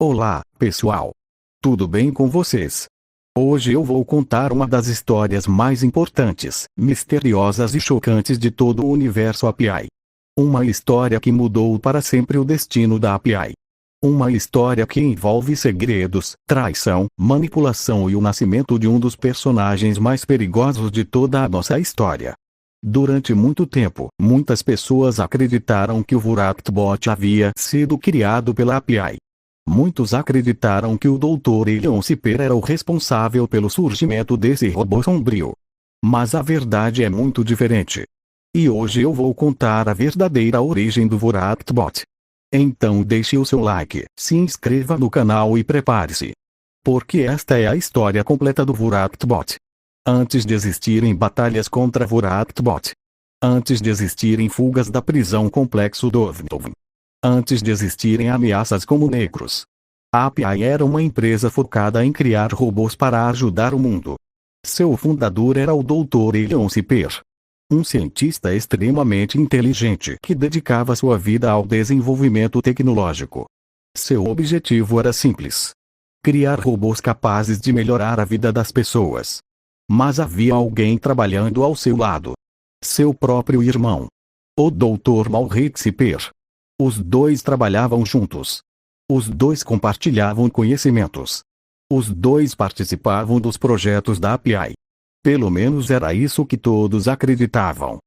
Olá, pessoal. Tudo bem com vocês? Hoje eu vou contar uma das histórias mais importantes, misteriosas e chocantes de todo o universo API. Uma história que mudou para sempre o destino da API. Uma história que envolve segredos, traição, manipulação e o nascimento de um dos personagens mais perigosos de toda a nossa história. Durante muito tempo, muitas pessoas acreditaram que o VoraktBot havia sido criado pela API. Muitos acreditaram que o Dr. Elion Cipher era o responsável pelo surgimento desse robô sombrio. Mas a verdade é muito diferente. E hoje eu vou contar a verdadeira origem do VoraktBot. Então deixe o seu like, se inscreva no canal e prepare-se. Porque esta é a história completa do VoraktBot. Antes de existirem batalhas contra VoraktBot. Antes de existirem fugas da prisão complexo Dovnov. Antes de existirem ameaças como negros. A API era uma empresa focada em criar robôs para ajudar o mundo. Seu fundador era o Dr. Elion Cipher. Um cientista extremamente inteligente que dedicava sua vida ao desenvolvimento tecnológico. Seu objetivo era simples: criar robôs capazes de melhorar a vida das pessoas. Mas havia alguém trabalhando ao seu lado. Seu próprio irmão. O Dr. Maurice Cipher. Os dois trabalhavam juntos. Os dois compartilhavam conhecimentos. Os dois participavam dos projetos da API. Pelo menos era isso que todos acreditavam.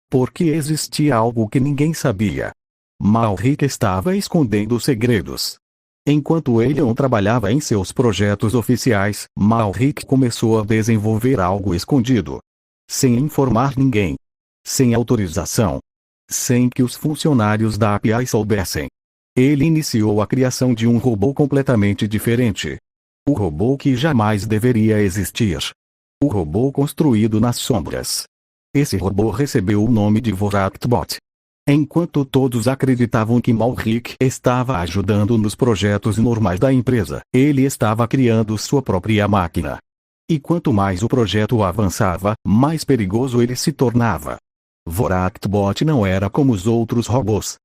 Porque existia algo que ninguém sabia. Maurice estava escondendo segredos. Enquanto Elion trabalhava em seus projetos oficiais, Maurice começou a desenvolver algo escondido. Sem informar ninguém. Sem autorização. Sem que os funcionários da API soubessem. Ele iniciou a criação de um robô completamente diferente. O robô que jamais deveria existir. O robô construído nas sombras. Esse robô recebeu o nome de VoraktBot. Enquanto todos acreditavam que Maurice estava ajudando nos projetos normais da empresa, ele estava criando sua própria máquina. E quanto mais o projeto avançava, mais perigoso ele se tornava. VoraktBot não era como os outros robôs.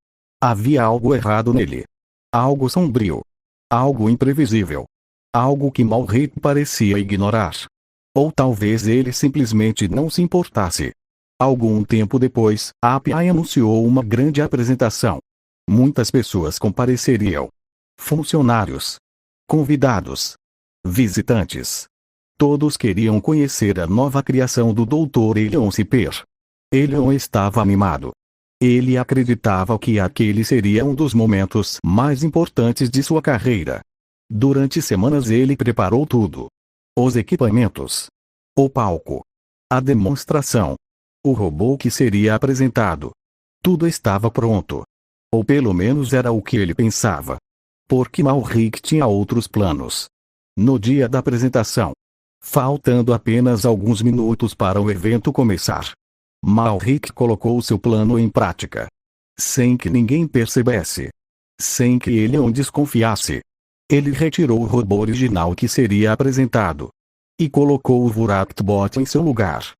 Havia algo errado nele. Algo sombrio. Algo imprevisível. Algo que Maurice parecia ignorar. Ou talvez ele simplesmente não se importasse. Algum tempo depois, a API anunciou uma grande apresentação. Muitas pessoas compareceriam. Funcionários. Convidados. Visitantes. Todos queriam conhecer a nova criação do Dr. Elion Cipher. Elion estava animado. Ele acreditava que aquele seria um dos momentos mais importantes de sua carreira. Durante semanas ele preparou tudo. Os equipamentos. O palco. A demonstração. O robô que seria apresentado. Tudo estava pronto. Ou pelo menos era o que ele pensava. Porque Maurice tinha outros planos. No dia da apresentação. Faltando apenas alguns minutos para o evento começar. Maurice colocou seu plano em prática. Sem que ninguém percebesse. Sem que Elion desconfiasse. Ele retirou o robô original que seria apresentado. E colocou o VoraktBot em seu lugar.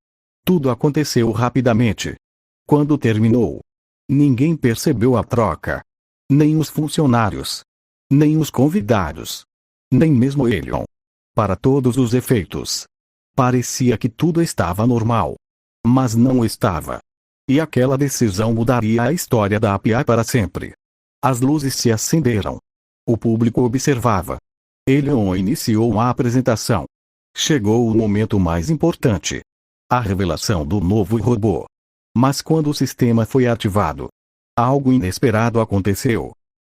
Tudo aconteceu rapidamente. Quando terminou, ninguém percebeu a troca. Nem os funcionários. Nem os convidados. Nem mesmo Elion. Para todos os efeitos. Parecia que tudo estava normal. Mas não estava. E aquela decisão mudaria a história da API para sempre. As luzes se acenderam. O público observava. Elion iniciou a apresentação. Chegou o momento mais importante. A revelação do novo robô. Mas quando o sistema foi ativado, algo inesperado aconteceu.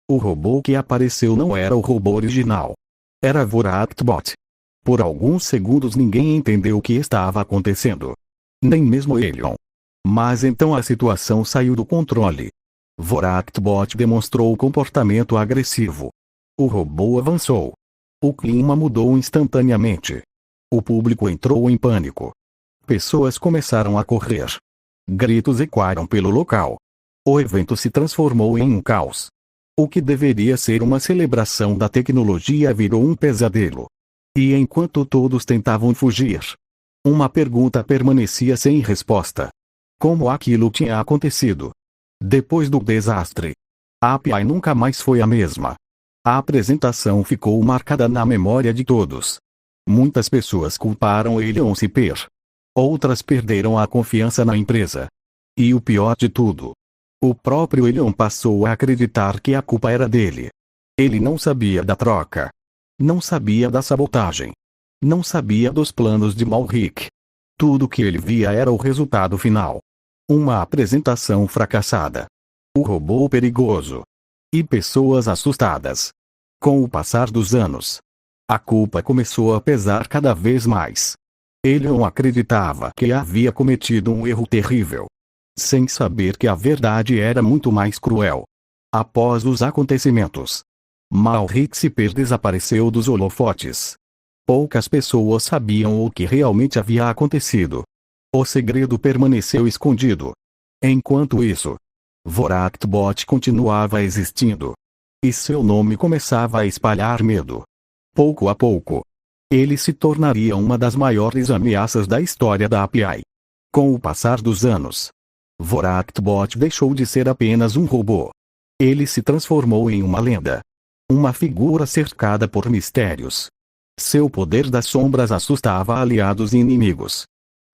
O robô que apareceu não era o robô original. Era VoraktBot. Por alguns segundos ninguém entendeu o que estava acontecendo. Nem mesmo Elion. Mas então a situação saiu do controle. VoraktBot demonstrou comportamento agressivo. O robô avançou. O clima mudou instantaneamente. O público entrou em pânico. Pessoas começaram a correr. Gritos ecoaram pelo local. O evento se transformou em um caos. O que deveria ser uma celebração da tecnologia virou um pesadelo. E enquanto todos tentavam fugir, uma pergunta permanecia sem resposta. Como aquilo tinha acontecido? Depois do desastre, a API nunca mais foi a mesma. A apresentação ficou marcada na memória de todos. Muitas pessoas culparam Elion Siper. Outras perderam a confiança na empresa. E o pior de tudo, o próprio Elion passou a acreditar que a culpa era dele. Ele não sabia da troca. Não sabia da sabotagem. Não sabia dos planos de Malrik. Tudo que ele via era o resultado final. Uma apresentação fracassada. O robô perigoso. E pessoas assustadas. Com o passar dos anos, a culpa começou a pesar cada vez mais. Elion acreditava que havia cometido um erro terrível, sem saber que a verdade era muito mais cruel. Após os acontecimentos, Malrik Siper desapareceu dos holofotes. Poucas pessoas sabiam o que realmente havia acontecido. O segredo permaneceu escondido. Enquanto isso, Voraktbot continuava existindo. E seu nome começava a espalhar medo. Pouco a pouco, ele se tornaria uma das maiores ameaças da história da API. Com o passar dos anos, Voraktbot deixou de ser apenas um robô. Ele se transformou em uma lenda. Uma figura cercada por mistérios. Seu poder das sombras assustava aliados e inimigos.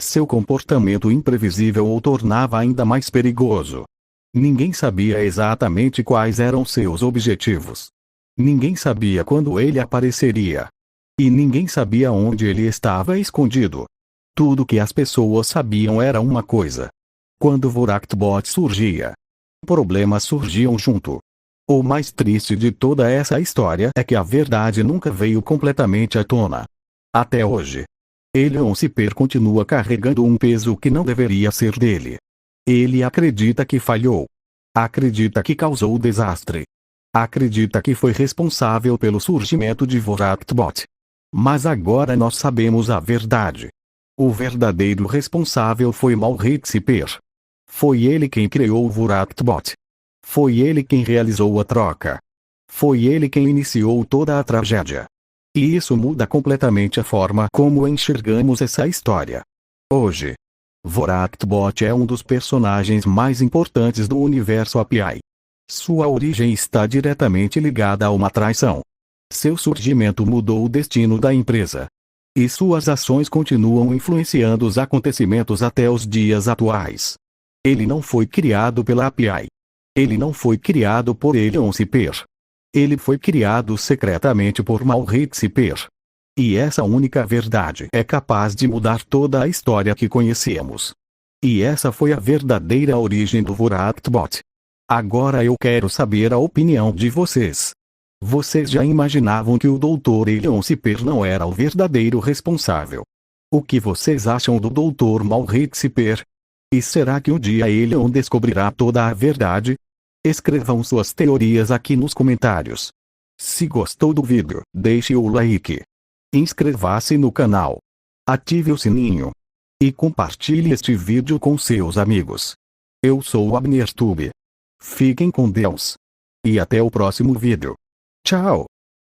Seu comportamento imprevisível o tornava ainda mais perigoso. Ninguém sabia exatamente quais eram seus objetivos. Ninguém sabia quando ele apareceria. E ninguém sabia onde ele estava escondido. Tudo que as pessoas sabiam era uma coisa. Quando Voraktbot surgia, problemas surgiam junto. O mais triste de toda essa história é que a verdade nunca veio completamente à tona. Até hoje, Elion Siper continua carregando um peso que não deveria ser dele. Ele acredita que falhou. Acredita que causou desastre. Acredita que foi responsável pelo surgimento de Voraktbot. Mas agora nós sabemos a verdade. O verdadeiro responsável foi Malrik Siper. Foi ele quem criou o Voraktbot. Foi ele quem realizou a troca. Foi ele quem iniciou toda a tragédia. E isso muda completamente a forma como enxergamos essa história. Hoje, Voraktbot é um dos personagens mais importantes do universo API. Sua origem está diretamente ligada a uma traição. Seu surgimento mudou o destino da empresa. E suas ações continuam influenciando os acontecimentos até os dias atuais. Ele não foi criado pela API. Ele não foi criado por Elion Siper. Ele foi criado secretamente por Malrik Siper. E essa única verdade é capaz de mudar toda a história que conhecemos. E essa foi a verdadeira origem do Voraktbot. Agora eu quero saber a opinião de vocês. Vocês já imaginavam que o Dr. Elion Siper não era o verdadeiro responsável? O que vocês acham do Dr. Malrik Siper? E será que um dia Elion descobrirá toda a verdade? Escrevam suas teorias aqui nos comentários. Se gostou do vídeo, deixe o like. Inscreva-se no canal. Ative o sininho. E compartilhe este vídeo com seus amigos. Eu sou o AbnerTube. Fiquem com Deus. E até o próximo vídeo. Tchau!